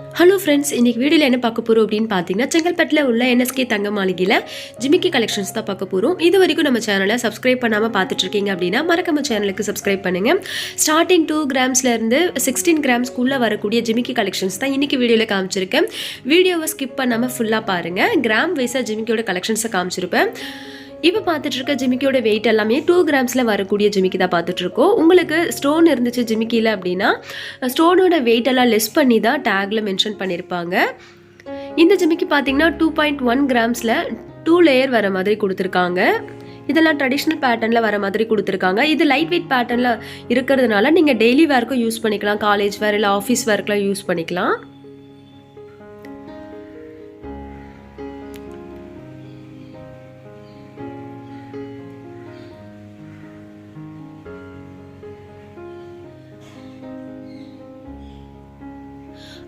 Hello friends, இன்னைக்கு வீடியோவில் என்ன பார்க்க போகிறோம் அப்படின்னு பார்த்தீங்கன்னா, செங்கல்பட்டில் உள்ள என்எஸ்கே தங்க மாளிகையில் ஜிமிக்கி கலெக்ஷன்ஸ் தான் பார்க்க போகிறோம். இது வரைக்கும் நம்ம சேனலை சப்ஸ்கிரைப் பண்ணாமல் பார்த்துட்ருக்கீங்க அப்படின்னா மறக்காம சேனலுக்கு சப்ஸ்கிரைப் பண்ணுங்கள். ஸ்டார்டிங் 2 கிராம்ஸ்லேருந்து 16 கிராம்ஸ்க்குள்ளே வரக்கூடிய ஜிமிக்கி கலெக்ஷன்ஸ் தான் இன்றைக்கி வீடியோவில் காமிச்சிருக்கேன். வீடியோவை ஸ்கிப் பண்ணாமல் ஃபுல்லாக பாருங்கள். கிராம் வைஸாக ஜிமிக்கியோட கலெக்ஷன்ஸை காமிச்சிருப்பேன். இப்போ பார்த்துட்டு இருக்க ஜிமிக்கியோட வெயிட் எல்லாமே 2 கிராம்ஸில் வரக்கூடிய ஜிமிக்கி தான் பார்த்துட்ருக்கோம். உங்களுக்கு ஸ்டோன் இருந்துச்சு ஜிமிக்கியில் அப்படின்னா ஸ்டோனோட வெயிட் எல்லாம் லெஸ் பண்ணி தான் டேக்கில் மென்ஷன் பண்ணியிருப்பாங்க. இந்த ஜிமிக்கி பார்த்தீங்கன்னா 2.1 கிராம்ஸில் 2 லேயர் வர மாதிரி கொடுத்துருக்காங்க. இதெல்லாம் ட்ரெடிஷ்னல் பேட்டர்னில் வர மாதிரி கொடுத்துருக்காங்க. இது லைட் வெயிட் பேட்டர்னில் இருக்கிறதுனால நீங்கள் டெய்லி வேர்க்கும் யூஸ் பண்ணிக்கலாம், காலேஜ் வேர் இல்லை ஆஃபீஸ் வேர்க்கெலாம் யூஸ் பண்ணிக்கலாம்.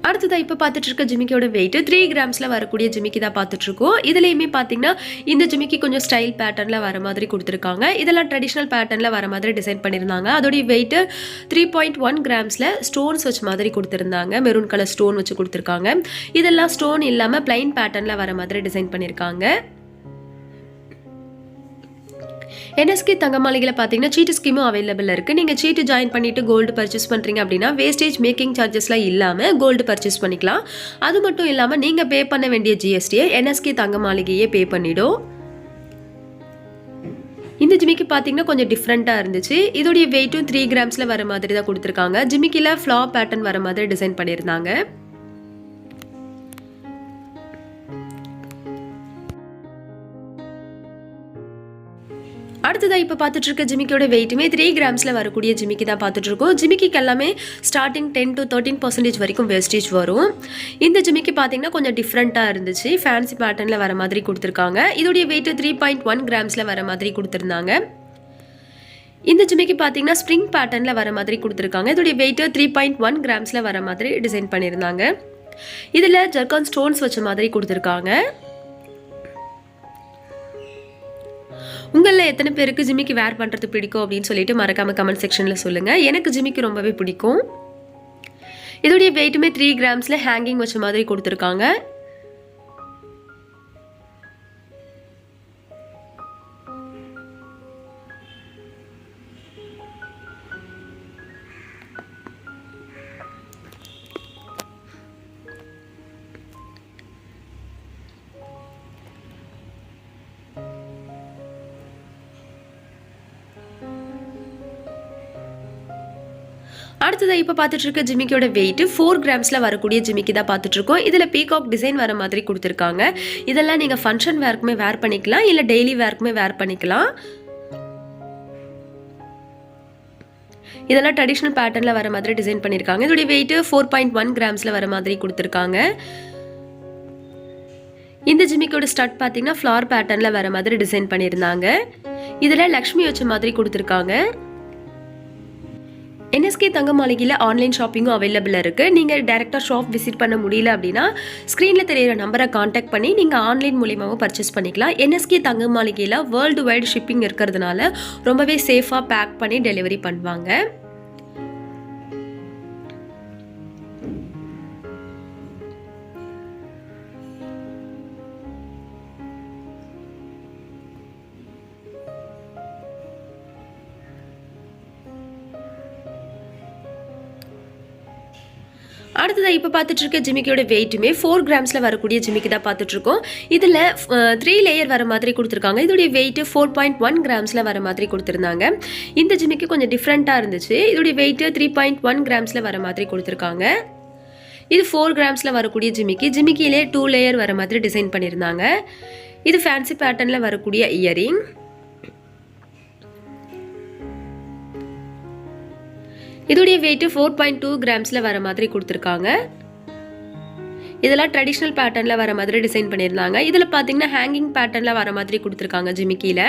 அடுத்ததாக இப்போ பார்த்துட்டு இருக்க ஜிமிக்கியோட வெயிட் 3 கிராம்ஸில் வரக்கூடிய ஜிமிக்கி தான் பார்த்துட்ருக்கோம். இதுலேயுமே பார்த்தீங்கன்னா இந்த ஜிமிக்கி கொஞ்சம் ஸ்டைல் பேட்டர்னில் வர மாதிரி கொடுத்துருக்காங்க. இதெல்லாம் ட்ரெடிஷ்னல் பேட்டர்னில் வர மாதிரி டிசைன் பண்ணியிருந்தாங்க. அதோடைய வெயிட் 3.1 கிராம்ஸில் ஸ்டோன்ஸ் வச்ச மாதிரி கொடுத்துருந்தாங்க. மெரூன் கலர் ஸ்டோன் வச்சு கொடுத்துருக்காங்க. இதெல்லாம் ஸ்டோன் இல்லாமல் பிளைன் பேட்டர்னில் வர மாதிரி டிசைன் பண்ணியிருக்காங்க. என்எஸ்கே தங்க மாளிகையில் பார்த்தீங்கன்னா சீட்டு ஸ்கீமும் அவைலபிள் இருக்குது. நீங்கள் சீட்டு ஜாயின் பண்ணிவிட்டு கோல்டு பர்ச்சேஸ் பண்ணுறீங்க அப்படின்னா வேஸ்டேஜ் மேக்கிங் சார்ஜஸ்லாம் இல்லாமல் கோல்டு பர்ச்சேஸ் பண்ணிக்கலாம். அது மட்டும் இல்லாமல் நீங்கள் பே பண்ண வேண்டிய ஜிஎஸ்டியை என்எஸ்கே தங்க மாளிகையே பே பண்ணிடும். இந்த ஜிமிக்கி பார்த்தீங்கன்னா கொஞ்சம் டிஃப்ரெண்ட்டாக இருந்துச்சு. இதோடைய வெயிட்டும் 3 கிராம்ஸில் வர மாதிரி தான் கொடுத்துருக்காங்க. ஜிமிக்கியில் ஃப்ளார் பேட்டர்ன் வர மாதிரி டிசைன் பண்ணியிருந்தாங்க. அடுத்ததாக இப்போ பார்த்துட்டு இருக்க ஜிமிக்கியோட வெயிட்டுமே 3 கிராம்ஸில் வரக்கூடிய ஜிமிக்கி தான் பார்த்துட்ருக்கோம். ஜிமிக்கிக்கு எல்லாமே ஸ்டார்டிங் 10 to 13% வரைக்கும் வேஸ்டேஜ் வரும். இந்த ஜிமிக்கி பார்த்தீங்கன்னா கொஞ்சம் டிஃப்ரெண்ட்டாக இருந்துச்சு. ஃபேன்சி பேட்டர்னில் வர மாதிரி கொடுத்துருக்காங்க. இதோடைய வெயிட்டு 3.1 கிராம்ஸில் வர மாதிரி கொடுத்துருந்தாங்க. இந்த ஜிமிக்கி பார்த்தீங்கன்னா ஸ்ப்ரிங் பேட்டர்னில் வர மாதிரி கொடுத்துருக்காங்க. இதோடைய வெயிட்டு 3.1 கிராம்ஸில் வர மாதிரி டிசைன் பண்ணியிருந்தாங்க. இதில் ஜர்கான் ஸ்டோன்ஸ் வச்ச மாதிரி கொடுத்துருக்காங்க. உங்களில் எத்தனை பேருக்கு ஜிமிக்கி வேர் பண்ணுறது பிடிக்கும் அப்படின்னு சொல்லிட்டு மறக்காமல் கமெண்ட் செக்ஷனில் சொல்லுங்கள். எனக்கு ஜிமிக்கி ரொம்பவே பிடிக்கும். இதோடைய வெயிட்டுமே 3 கிராம்ஸில் ஹேங்கிங் வச்ச மாதிரி கொடுத்துருக்காங்க. அடுத்ததாக இப்போ பார்த்துட்டு இருக்க ஜிமிக்கியோட வெயிட் 4 கிராம்ஸில் வரக்கூடிய ஜிமிக்கி தான் பார்த்துட்ருக்கோம். இதில் பீகாக் டிசைன் வர மாதிரி கொடுத்துருக்காங்க. இதெல்லாம் நீங்கள் ஃபங்க்ஷன் வேர்க்குமே வேர் பண்ணிக்கலாம், இல்லை டெய்லி வேர்க்குமே வேர் பண்ணிக்கலாம். இதெல்லாம் ட்ரெடிஷ்னல் பேட்டர்னில் வர மாதிரி டிசைன் பண்ணியிருக்காங்க. இதோடைய வெயிட் 4.1 கிராம்ஸில் வர மாதிரி கொடுத்துருக்காங்க. இந்த ஜிமிக்கியோட ஸ்டட் பார்த்தீங்கன்னா ஃப்ளார் பேட்டர்னில் வர மாதிரி டிசைன் பண்ணியிருந்தாங்க. இதில் லக்ஷ்மி வச்ச மாதிரி கொடுத்துருக்காங்க. என்எஸ்கே தங்க மாளிகையில் ஆன்லைன் ஷாப்பிங்கும் அவைலபிளாக இருக்குது. நீங்கள் டேரெக்டாக ஷாப் விசிட் பண்ண முடியல அப்படின்னா ஸ்க்ரீனில் தெரியிற நம்பரை காண்டாக்ட் பண்ணி நீங்கள் ஆன்லைன் மூலியமாகவும் பர்ச்சேஸ் பண்ணிக்கலாம். என்எஸ்கே தங்க மாளிகையில் வேர்ல்டு வைடு ஷிப்பிங் இருக்கிறதுனால ரொம்பவே சேஃபாக பேக் பண்ணி டெலிவரி பண்ணுவாங்க. அடுத்ததாக இப்போ பார்த்துட்டு இருக்க ஜிமிக்கியோட வெயிட்டுமே 4 கிராம்ஸில் வரக்கூடிய ஜிமிக்கி தான் பார்த்துட்ருக்கோம். இதில் 3 லேயர் வர மாதிரி கொடுத்துருக்காங்க. இதோடைய வெயிட்டு 4.1 கிராம்ஸில் வர மாதிரி கொடுத்துருந்தாங்க. இந்த ஜிமிக்கி கொஞ்சம் டிஃப்ரெண்ட்டாக இருந்துச்சு. இதோடைய வெயிட்டு 3.1 கிராம்ஸில் வர மாதிரி கொடுத்துருக்காங்க. இது 4 கிராம்ஸில் வரக்கூடிய ஜிமிக்கி. ஜிமிக்கியிலே 2 லேயர் வர மாதிரி டிசைன் பண்ணியிருந்தாங்க. இது ஃபேன்சி பேட்டர்னில் வரக்கூடிய இயரிங். இதோடைய வெயிட்டு 4.2 கிராம்ஸில் வர மாதிரி கொடுத்துருக்காங்க. இதெல்லாம் ட்ரெடிஷ்னல் பேட்டர்னில் வர மாதிரி டிசைன் பண்ணியிருந்தாங்க. இதில் பார்த்தீங்கன்னா ஹேங்கிங் பேட்டர்னில் வர மாதிரி கொடுத்துருக்காங்க ஜிமிக்கியில்.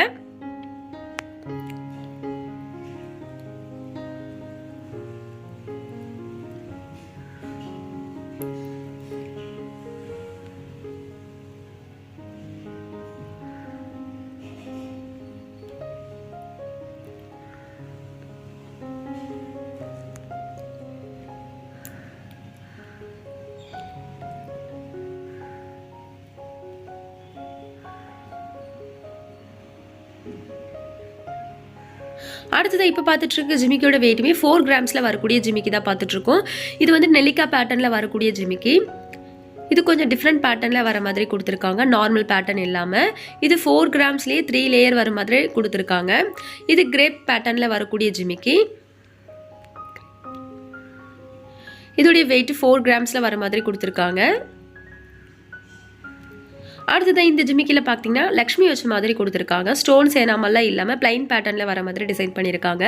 அடுத்தது இப்போ பார்த்துட்டு இருக்க ஜிமிக்கியோட வெயிட்டுமே 4 கிராம்ஸில் வரக்கூடிய ஜிமிக்கி தான் பார்த்துட்ருக்கோம். இது வந்து நெல்லிக்காய் பேட்டர்னில் வரக்கூடிய ஜிமிக்கி. இது கொஞ்சம் டிஃப்ரெண்ட் பேட்டர்னில் வர மாதிரி கொடுத்துருக்காங்க, நார்மல் பேட்டர்ன் இல்லாமல். இது 4 கிராம்ஸ்லேயே 3 லேயர் வர மாதிரி கொடுத்துருக்காங்க. இது கிரேப் பேட்டர்னில் வரக்கூடிய ஜிமிக்கி. இதோடைய வெயிட் 4 கிராம்ஸில் வர மாதிரி கொடுத்துருக்காங்க. அடுத்ததான் இந்த ஜிமிக்கியில் பார்த்தீங்கன்னா லக்ஷ்மி வச்ச மாதிரி கொடுத்துருக்காங்க. ஸ்டோன்ஸ் ஏனாமல்லாம் இல்லாமல் பிளைன் பேட்டர்னில் வர மாதிரி டிசைன் பண்ணியிருக்காங்க.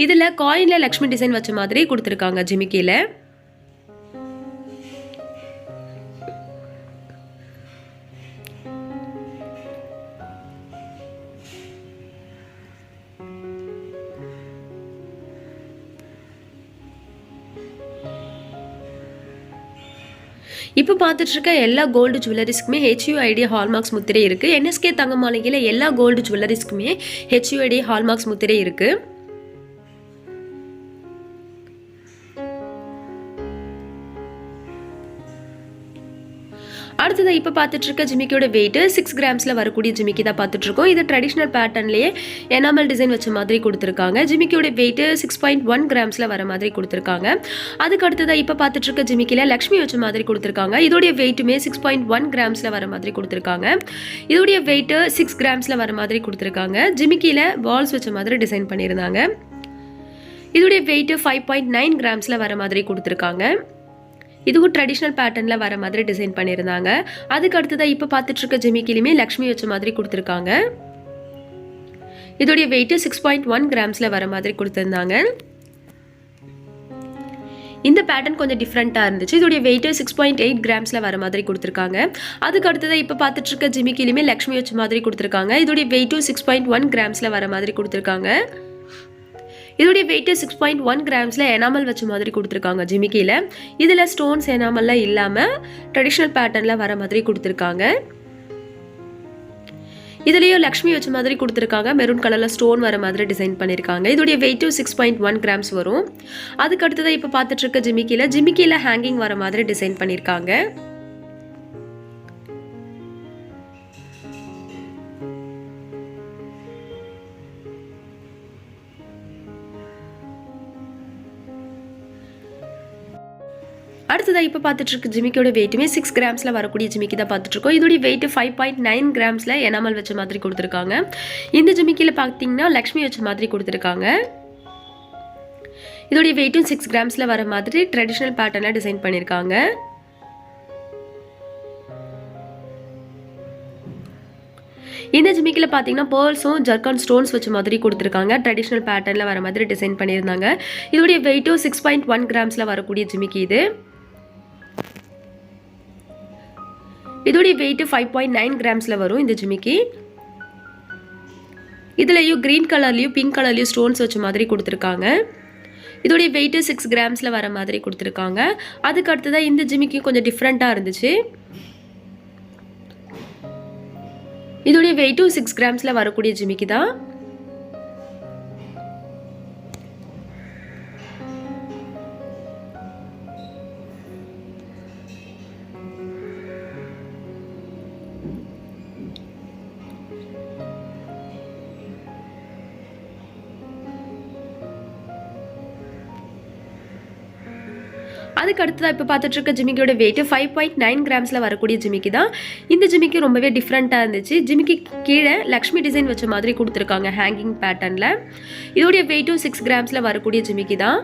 இதில் காயினில் லக்ஷ்மி டிசைன் வச்ச மாதிரி கொடுத்துருக்காங்க ஜிமிக்கியில். இப்போ பார்த்துட்டு இருக்க எல்லா கோல்டு ஜுவல்லரிஸ்க்குமே HUID ஹால்மார்க்ஸ் முத்திரை இருக்குது. NSK தங்க மாளிகையில் எல்லா கோல்டு ஜுவல்லரிஸ்க்குமே HUID ஹால்மார்க்ஸ் முத்திரை இருக்குது. அடுத்தது இப்போ பார்த்துட்டு இருக்க ஜிமிக்கியோட வெயிட் 6 கிராம்ஸில் வரக்கூடிய ஜிமிக்கி தான் பார்த்துட்டு இருக்கோம். இது ட்ரெடிஷ்னல் பேட்டர்ன்லேயே எனாமல் டிசைன் வச்ச மாதிரி கொடுத்துருக்காங்க. ஜிமிக்கியோட வெயிட் 6.1 கிராம்ஸில் வர மாதிரி கொடுத்துருக்காங்க. அதுக்கு அடுத்ததாக இப்போ பார்த்துட்டு இருக்க ஜிமிக்கியில் லக்ஷ்மி வச்ச மாதிரி கொடுத்துருக்காங்க. இதோடைய வெயிட்டுமே 6.1 கிராம்ஸில் வர மாதிரி கொடுத்துருக்காங்க. இதோடைய வெயிட் 6 கிராம்ஸில் வர மாதிரி கொடுத்துருக்காங்க. ஜிமிக்கியில் பால்ஸ் வச்ச மாதிரி டிசைன் பண்ணியிருந்தாங்க. இதோடைய வெயிட் 5.9 கிராம்ஸில் வர மாதிரி கொடுத்துருக்காங்க. இதுவும் ட்ரெடிஷ்னல் பேட்டர்னில் வர மாதிரி டிசைன் பண்ணியிருந்தாங்க. அதுக்கு அடுத்ததாக இப்போ பார்த்துட்டு இருக்க ஜிமிக்கிலுமே லக்ஷ்மி வச்ச மாதிரி கொடுத்துருக்காங்க. இதோடைய வெயிட் 6.1 கிராம்ஸில் வர மாதிரி கொடுத்துருந்தாங்க. இந்த பேட்டர்ன் கொஞ்சம் டிஃப்ரெண்ட்டாக இருந்துச்சு. இதோடைய வெயிட் 6.8 கிராம்ஸில் வர மாதிரி கொடுத்துருக்காங்க. அதுக்கு அடுத்ததாக இப்போ பார்த்துட்டு இருக்க ஜிமிக்கிலுமே லக்ஷ்மி வச்ச மாதிரி கொடுத்துருக்காங்க. இதோடைய வெயிட்டும் 6.1 கிராம்ஸில் வர மாதிரி கொடுத்துருக்காங்க. இதோடைய வெயிட் 6.1 கிராம்ஸில் எனாமல் வச்ச மாதிரி கொடுத்துருக்காங்க ஜிமிக்கியில். இதில் ஸ்டோன்ஸ் எனாமல்லாம் இல்லாமல் ட்ரெடிஷ்னல் பேட்டர்னில் வர மாதிரி கொடுத்துருக்காங்க. இதுலேயும் லக்ஷ்மி வச்ச மாதிரி கொடுத்துருக்காங்க. மெரூன் கலரில் ஸ்டோன் வர மாதிரி டிசைன் பண்ணியிருக்காங்க. இதோடைய வெயிட்டும் 6.1 கிராம்ஸ் வரும். அதுக்கு அடுத்ததாக இப்போ பார்த்துட்டு இருக்க ஜிமிக்கியில் ஹேங்கிங் வர மாதிரி டிசைன் பண்ணியிருக்காங்க. அடுத்ததாக இப்போ பார்த்துட்டு இருக்க ஜிமிக்கியோட வெயிட்டுமே 6 கிராம்ஸில் வரக்கூடிய ஜிமிக்கி தான் பார்த்துட்ருக்கோம். இதோடைய வெயிட் 5.9 கிராம்ஸில் எனாமல் வச்ச மாதிரி கொடுத்துருக்காங்க. இந்த ஜிமிக்கியில் பார்த்தீங்கன்னா லக்ஷ்மி வச்ச மாதிரி கொடுத்துருக்காங்க. இதோடைய வெயிட்டும் 6 கிராம்ஸில் வர மாதிரி ட்ரெடிஷ்னல் பேட்டர்னில் டிசைன் பண்ணியிருக்காங்க. இந்த ஜிமிக்கியில் பார்த்தீங்கன்னா பேர்ல்ஸும் ஜர்கான் ஸ்டோன்ஸ் வச்ச மாதிரி கொடுத்துருக்காங்க. ட்ரெடிஷ்னல் பேட்டர்னில் வர மாதிரி டிசைன் பண்ணியிருந்தாங்க. இதோடைய வெயிட்டும் 6.1 கிராம்ஸில் வரக்கூடிய ஜிமிக்கி இது. இதோடைய வெயிட் 5.9 கிராம்ஸில் வரும் இந்த ஜிமிக்கி. இதுலேயும் க்ரீன் கலர்லையும் பிங்க் கலர்லையும் ஸ்டோன்ஸ் வச்ச மாதிரி கொடுத்துருக்காங்க. இதோடைய வெயிட் 6 கிராம்ஸில் வர மாதிரி கொடுத்துருக்காங்க. அதுக்கு அடுத்ததாக இந்த ஜிமிக்கி கொஞ்சம் டிஃப்ரெண்ட்டாக இருந்துச்சு. இதோடைய வெயிட்டும் 6 கிராம்ஸில் வரக்கூடிய ஜிமிக்கி தான். அதுக்கு அடுத்ததாக இப்போ பார்த்துட்டு இருக்க ஜிமிக்கியோட வெயிட் 5.9 கிராம்ஸில் வரக்கூடிய ஜிமிக்கி தான். இந்த ஜிமிக்கி ரொம்பவே டிஃப்ரெண்ட்டாக இருந்துச்சு. ஜிமிக்கி கீழே லக்ஷ்மி டிசைன் வச்ச மாதிரி கொடுத்துருக்காங்க ஹேங்கிங் பேட்டர்னில். இதோடைய வெயிட்டும் 6 கிராம்ஸில் வரக்கூடிய ஜிமிக்கி தான்.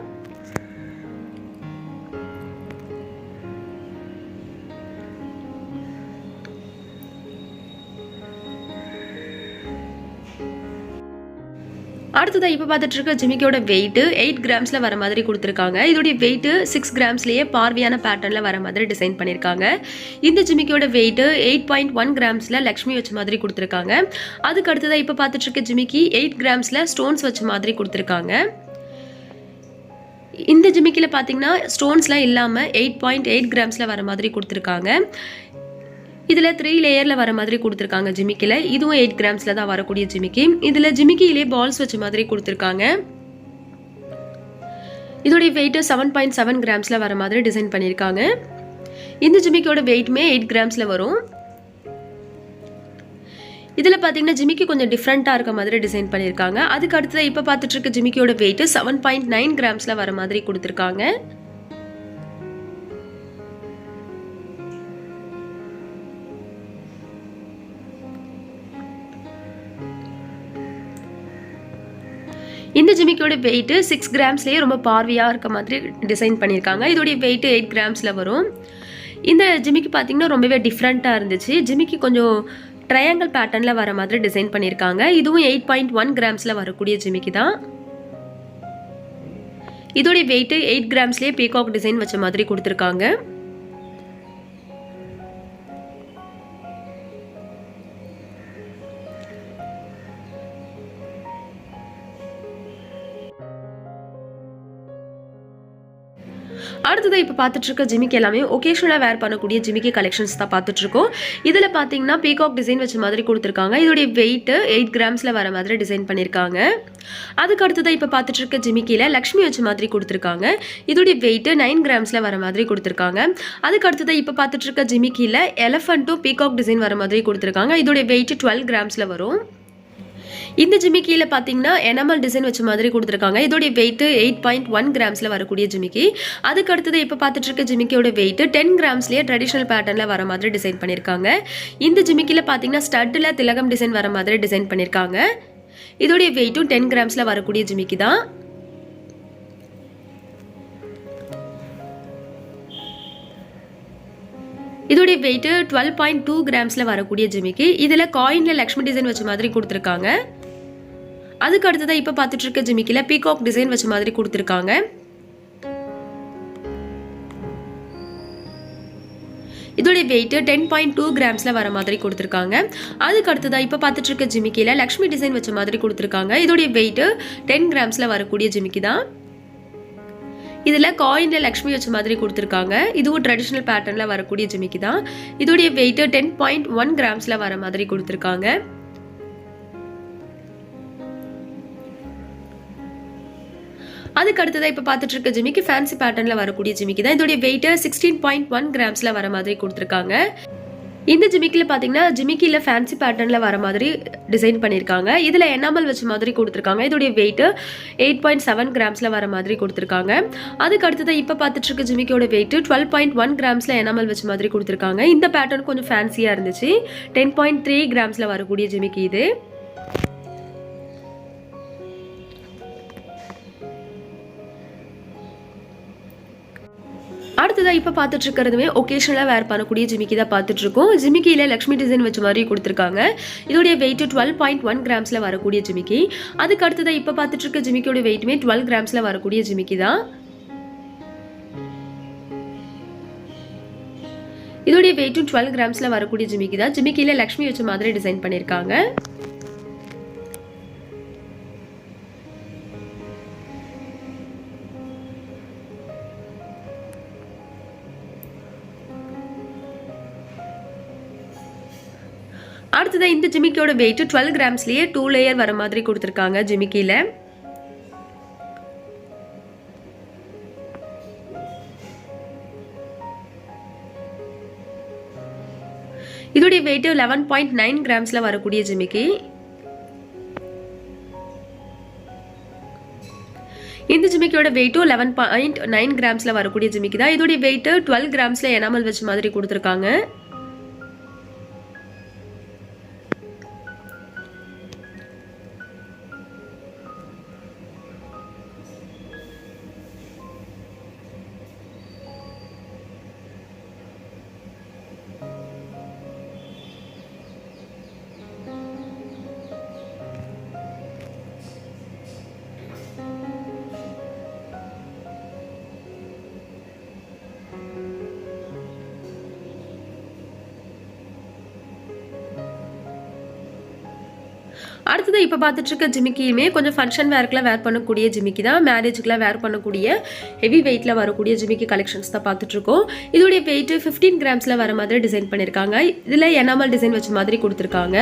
அடுத்ததாக இப்போ பார்த்துட்டு இருக்க ஜிமிக்கியோட வெயிட் 8 கிராம்ஸில் வர மாதிரி கொடுத்துருக்காங்க. இதோடைய வெயிட் 6 கிராம்ஸ்லேயே பார்வையான பேட்டர்னில் வர மாதிரி டிசைன் பண்ணியிருக்காங்க. இந்த ஜிமிக்கியோட வெயிட் 8.1 கிராம்ஸில் லக்ஷ்மி வச்ச மாதிரி கொடுத்துருக்காங்க. அதுக்கு அடுத்ததாக இப்போ பார்த்துட்டு இருக்க ஜிமிக்கி 8 கிராம்ஸில் ஸ்டோன்ஸ் வச்ச மாதிரி கொடுத்துருக்காங்க. இந்த ஜிமிக்கியில் பார்த்தீங்கன்னா ஸ்டோன்ஸ்லாம் இல்லாமல் 8.8 கிராம்ஸில் வர மாதிரி கொடுத்துருக்காங்க. இதில் 3 லேயரில் வர மாதிரி கொடுத்துருக்காங்க ஜிமிக்கியில். இதுவும் 8 கிராம்ஸில் தான் வரக்கூடிய ஜிமிக்கி. இதில் ஜிமிக்கியிலே பால்ஸ் வச்ச மாதிரி கொடுத்துருக்காங்க. இதோடைய வெயிட் 7.7 கிராம்ஸில் வர மாதிரி டிசைன் பண்ணியிருக்காங்க. இந்த ஜிமிக்கியோட வெயிட்டுமே 8 கிராம்ஸில் வரும். இதில் பார்த்தீங்கன்னா ஜிமிக்கி கொஞ்சம் டிஃப்ரெண்ட்டாக இருக்க மாதிரி டிசைன் பண்ணியிருக்காங்க. அதுக்கு அடுத்தது இப்போ பார்த்துட்டு இருக்க ஜிமிக்கியோட வெயிட் 7.9 கிராம்ஸில் வர மாதிரி கொடுத்துருக்காங்க. இந்த ஜிமிக்கியோட வெயிட் 6 கிராம்ஸ்லேயே ரொம்ப பார்வையாக இருக்க மாதிரி டிசைன் பண்ணியிருக்காங்க. இதோடைய வெயிட் 8 கிராம்ஸில் வரும். இந்த ஜிமிக்கி பார்த்தீங்கன்னா ரொம்பவே டிஃப்ரெண்ட்டாக இருந்துச்சு. ஜிமிக்கி கொஞ்சம் ட்ரையாங்கிள் பேட்டர்னில் வர மாதிரி டிசைன் பண்ணியிருக்காங்க. இதுவும் 8.1 கிராம்ஸில் வரக்கூடிய ஜிமிக்கி தான். இதோடைய வெயிட் 8 கிராம்ஸ்லேயே பீகாக் டிசைன் வச்ச மாதிரி கொடுத்துருக்காங்க. அடுத்தது இப்போ பார்த்துட்டு இருக்க ஜிமிக்கி எல்லாமே ஒகேஷனலாக வேர் பண்ணக்கூடிய ஜிமிக்கி கலெக்ஷன்ஸ் தான் பார்த்துட்டு இருக்கோம். இதில் பார்த்தீங்கன்னா பீகாக் டிசைன் வச்ச மாதிரி கொடுத்துருக்காங்க. இதோடைய வெயிட் 8 கிராம்ஸில் வர மாதிரி டிசைன் பண்ணியிருக்காங்க. அதுக்கு அடுத்ததான் இப்போ பார்த்துட்டு இருக்க ஜிமிக்கியில் லக்ஷ்மி வச்ச மாதிரி கொடுத்துருக்காங்க. இதோடைய வெயிட் 9 கிராம்ஸில் வர மாதிரி கொடுத்துருக்காங்க. அதுக்கு அடுத்ததான் இப்போ பார்த்துட்டு இருக்க ஜிமிக்கியில் எலஃபண்ட்டும் பீகாக் டிசைன் வர மாதிரி கொடுத்துருக்காங்க. இதோடைய வெயிட் 12 கிராம்ஸில் வரும். இந்த ஜிமிக்கியில் பார்த்தீங்கன்னா எனாமல் டிசைன் வச்ச மாதிரி கொடுத்துருக்காங்க. இதோடைய வெயிட் 8.1 கிராம்ஸில் வரக்கூடிய ஜிமிக்கி. அதுக்கு அடுத்தது இப்போ பார்த்துட்டு இருக்க ஜிமிக்கியோட வெயிட் 10 கிராம்ஸ்லேயே ட்ரெடிஷ்னல் பேட்டர்னில் வர மாதிரி டிசைன் பண்ணியிருக்காங்க. இந்த ஜிமிக்கியில் பார்த்தீங்கன்னா ஸ்டட்டில் திலகம் டிசைன் வர மாதிரி டிசைன் பண்ணியிருக்காங்க. இதோடைய வெயிட்டும் 10 கிராம்ஸில் வரக்கூடிய ஜிமிக்கி தான். இதோடைய வெயிட் 12.2 கிராம்ஸில் வரக்கூடிய ஜிமிக்கி. இதில் காயினில் லக்ஷ்மி டிசைன் வச்ச மாதிரி கொடுத்துருக்காங்க. அதுக்கு அடுத்ததான் இப்போ பார்த்துட்டு இருக்க ஜிமிக்கியில் பீகாக் டிசைன் வச்ச மாதிரி கொடுத்துருக்காங்க. இதோடைய வெயிட் 10.2 கிராம்ஸில் வர மாதிரி கொடுத்துருக்காங்க. அதுக்கு அடுத்ததான் இப்போ பார்த்துட்டு இருக்க ஜிமிக்கியில் லக்ஷ்மி டிசைன் வச்ச மாதிரி கொடுத்துருக்காங்க. இதோடைய வெயிட் 10 கிராம்ஸில் வரக்கூடிய ஜிமிக்கி தான். இதில் காயினில் லக்ஷ்மி வச்ச மாதிரி கொடுத்துருக்காங்க. இதுவும் ட்ரெடிஷ்னல் பேட்டர்னில் வரக்கூடிய ஜிமிக்கி தான். இதோடைய வெயிட் 10.1 கிராம்ஸில் வர மாதிரி கொடுத்துருக்காங்க. அதுக்கு அடுத்ததான் இப்போ பார்த்துட்டு இருக்க ஜிமிக்கி ஃபேன்சி பேட்டர்னில் வரக்கூடிய ஜிமிக்கி தான். இதோடைய வெயிட் 16.1 கிராம்ஸில் வர மாதிரி கொடுத்துருக்காங்க. இந்த ஜிமிக்கியில் பார்த்தீங்கன்னா ஜிமிக்கியில் ஃபேன்சி பேட்டர்னில் வர மாதிரி டிசைன் பண்ணியிருக்காங்க. இதில் எனாமல் வச்ச மாதிரி கொடுத்துருக்காங்க. இதோடைய வெயிட் 8.7 கிராம்ஸில் வர மாதிரி கொடுத்துருக்காங்க. அதுக்கு அடுத்தது இப்போ பார்த்துட்டு இருக்க ஜிமிக்கியோட வெயிட் 12.1 கிராம்ஸில் எனாமல் வச்ச மாதிரி கொடுத்துருக்காங்க. இந்த பேட்டர்ன் கொஞ்சம் ஃபேன்சியாக இருந்துச்சு. 10.3 கிராம்ஸில் வரக்கூடிய ஜிமிக்கி இது. அடுத்ததாக இப்போ பார்த்துட்டு இருக்கிறதுமே ஒகேஷனலாக வேர் பண்ணக்கூடிய ஜிமிக்கி தான் பார்த்துட்டு இருக்கோம். ஜிமிக்கியில் லக்ஷ்மி டிசைன் வச்ச மாதிரி கொடுத்துருக்காங்க. இதோடைய வெயிட் 12.1 கிராம்ஸில் வரக்கூடிய ஜிமிக்கி. அதுக்கு அடுத்ததாக இப்போ பார்த்துட்டு இருக்க ஜிமிக்கியோட வெயிட்டுமே 12 கிராம்ஸில் வரக்கூடிய ஜிமிக்கி தான். இதோடைய வெயிட்டும் 12 கிராம்ஸில் வரக்கூடிய ஜிமிக்கி தான். ஜிமிக்கியில் லக்ஷ்மி வச்ச மாதிரி டிசைன் பண்ணியிருக்காங்க. அடுத்ததான் இந்த ஜிமிக்கியோட வெயிட் 12 கிராம்ஸ்லேயே 2 லேயர் வர மாதிரி கொடுத்துருக்காங்க ஜிமிக்கியில். இதோடைய வெயிட் 11.9 கிராம்ஸில் வரக்கூடிய ஜிமிக்கி. இந்த ஜிமிக்கியோட வெயிட்டும் 11.9 கிராம்ஸில் வரக்கூடிய ஜிமிக்கி தான். இதோடைய வெயிட் 12 கிராம்ஸில் எனாமல் வச்ச மாதிரி கொடுத்துருக்காங்க. அடுத்தது இப்போ பார்த்துட்டு இருக்க ஜிமிக்கியுமே கொஞ்சம் ஃபங்க்ஷன் வேர்க்கெலாம் வேர் பண்ணக்கூடிய ஜிமிக்கி தான். மேரேஜுக்குலாம் வேர் பண்ணக்கூடிய ஹெவி வெயிட்டில் வரக்கூடிய ஜிமிக்கி கலெக்ஷன்ஸ் தான் பார்த்துட்ருக்கோம். இதோடைய வெயிட் 15 கிராம்ஸில் வர மாதிரி டிசைன் பண்ணியிருக்காங்க. இதில் எனாமல் டிசைன் வச்ச மாதிரி கொடுத்துருக்காங்க.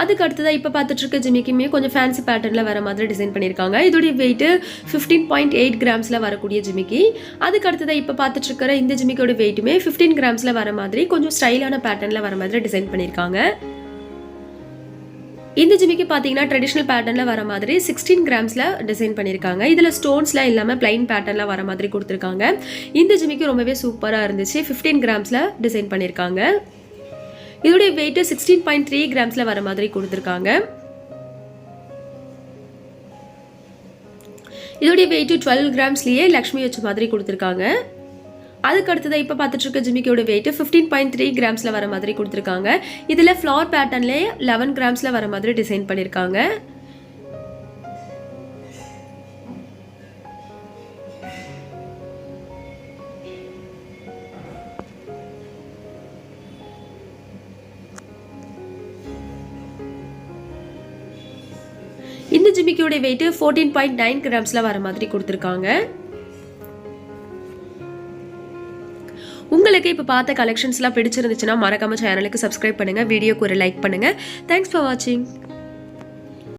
அதுக்கு அடுத்ததாக இப்போ பார்த்துட்டு இருக்க ஜிமிக்கியுமே கொஞ்சம் ஃபேன்சி பேட்டர்னில் வர மாதிரி டிசைன் பண்ணியிருக்காங்க. இதோடைய வெயிட் 15.8 கிராம்ஸில் வரக்கூடிய ஜிமிக்கி. அதுக்கு அடுத்ததாக இப்போ பார்த்துட்டு இருக்கிற இந்த ஜிமிக்கியோட வெயிட்டுமே 15 கிராம்ஸில் வர மாதிரி கொஞ்சம் ஸ்டைலான பேட்டர்னில் வர மாதிரி டிசைன் பண்ணியிருக்காங்க. இந்த ஜிமிக்கி பார்த்தீங்கன்னா ட்ரெடிஷ்னல் பேட்டர்னில் வர மாதிரி 16 கிராம்ஸில் டிசைன் பண்ணியிருக்காங்க. இதில் ஸ்டோன்ஸ்லாம் இல்லாமல் பிளைன் பேட்டர்னில் வர மாதிரி கொடுத்துருக்காங்க. இந்த ஜிமிக்கி ரொம்பவே சூப்பராக இருந்துச்சு. 15 கிராம்ஸில் டிசைன் பண்ணியிருக்காங்க. இதோடைய வெயிட்டு 16.3 கிராம்ஸில் வர மாதிரி கொடுத்துருக்காங்க. இதோடைய வெயிட்டு 12 கிராம்ஸ்லேயே லக்ஷ்மி வச்ச மாதிரி கொடுத்துருக்காங்க. அதுக்கு அடுத்ததான் இப்போ பார்த்துட்டு இருக்க ஜிமிக்கியோட வெயிட் 15.3 கிராம்ஸில் வர மாதிரி கொடுத்துருக்காங்க. இதில் ஃப்ளார் பேட்டர்ன்லேயே 11 கிராம்ஸில் வர மாதிரி டிசைன் பண்ணியிருக்காங்க. இந்த ஜிமிக்கியோட வெயிட் 14.9 கிராம்ஸில் வர மாதிரி கொடுத்துருக்காங்க. உங்களுக்கு இப்போ பார்த்த கலெக்ஷன்ஸ்லாம் பிடிச்சிருந்துச்சுன்னா மறக்காம சேனலுக்கு சப்ஸ்கிரைப் பண்ணுங்கள், வீடியோக்கு ஒரு லைக் பண்ணுங்கள். தேங்க்ஸ் ஃபார் வாட்சிங்.